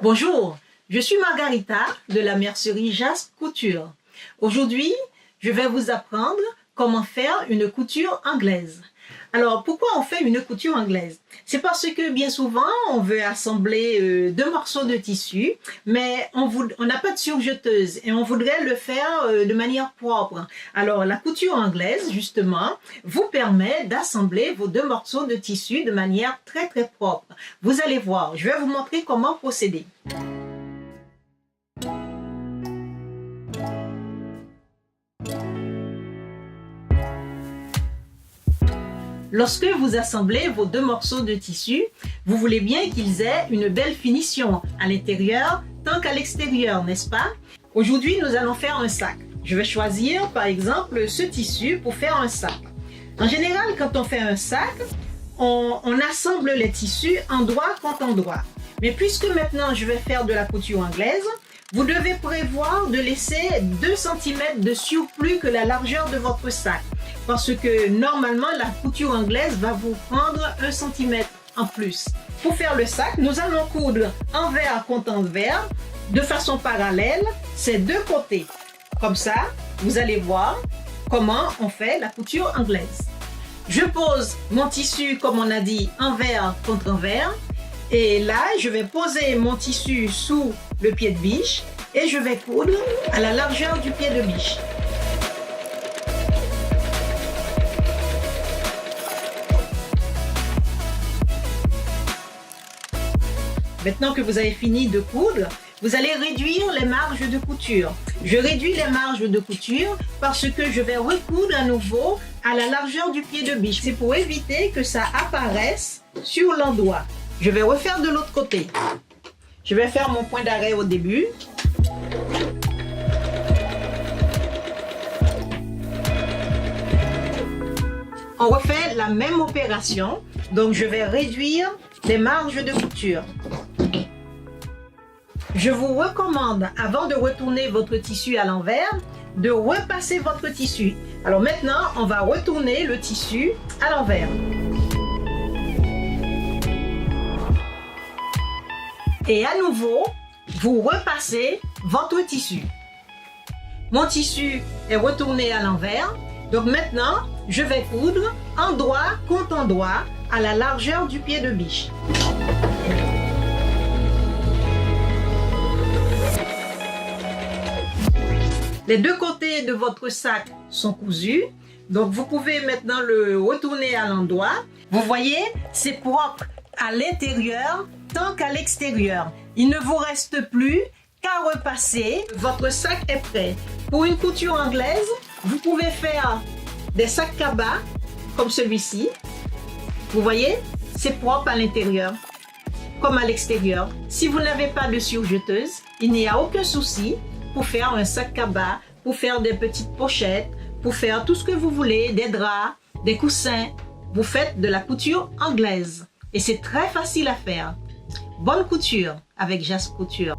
Bonjour, je suis Margarita de la mercerie Jas Couture. Aujourd'hui, je vais vous apprendre comment faire une couture anglaise. Alors, pourquoi on fait une couture anglaise? C'est parce que bien souvent, on veut assembler deux morceaux de tissu, mais on n'a pas de surjeteuse et on voudrait le faire de manière propre. Alors, la couture anglaise, justement, vous permet d'assembler vos deux morceaux de tissu de manière très propre. Vous allez voir, je vais vous montrer comment procéder. Lorsque vous assemblez vos deux morceaux de tissu, vous voulez bien qu'ils aient une belle finition à l'intérieur tant qu'à l'extérieur, n'est-ce pas? Aujourd'hui, nous allons faire un sac. Je vais choisir par exemple ce tissu pour faire un sac. En général, quand on fait un sac, on assemble les tissus endroit contre endroit. Mais puisque maintenant je vais faire de la couture anglaise, vous devez prévoir de laisser 2 cm de surplus que la largeur de votre sac. Parce que normalement, la couture anglaise va vous prendre 1 cm en plus. Pour faire le sac, nous allons coudre envers contre envers de façon parallèle ces deux côtés. Comme ça, vous allez voir comment on fait la couture anglaise. Je pose mon tissu, comme on a dit, envers contre envers. Et là, je vais poser mon tissu sous le pied de biche et je vais coudre à la largeur du pied de biche. Maintenant que vous avez fini de coudre, vous allez réduire les marges de couture. Je réduis les marges de couture parce que je vais recoudre à nouveau à la largeur du pied de biche. C'est pour éviter que ça apparaisse sur l'endroit. Je vais refaire de l'autre côté. Je vais faire mon point d'arrêt au début. On refait la même opération. Donc je vais réduire les marges de couture. Je vous recommande, avant de retourner votre tissu à l'envers, de repasser votre tissu. Alors maintenant, on va retourner le tissu à l'envers. Et à nouveau, vous repassez votre tissu. Mon tissu est retourné à l'envers. Donc maintenant, je vais coudre endroit contre endroit à la largeur du pied de biche. Les deux côtés de votre sac sont cousus. Donc vous pouvez maintenant le retourner à l'endroit. Vous voyez, c'est propre à l'intérieur tant qu'à l'extérieur. Il ne vous reste plus qu'à repasser. Votre sac est prêt. Pour une couture anglaise, vous pouvez faire des sacs cabas comme celui-ci. Vous voyez, c'est propre à l'intérieur comme à l'extérieur. Si vous n'avez pas de surjeteuse, il n'y a aucun souci pour faire un sac cabas, pour faire des petites pochettes, pour faire tout ce que vous voulez, des draps, des coussins. Vous faites de la couture anglaise et c'est très facile à faire. Bonne couture avec Jas Couture.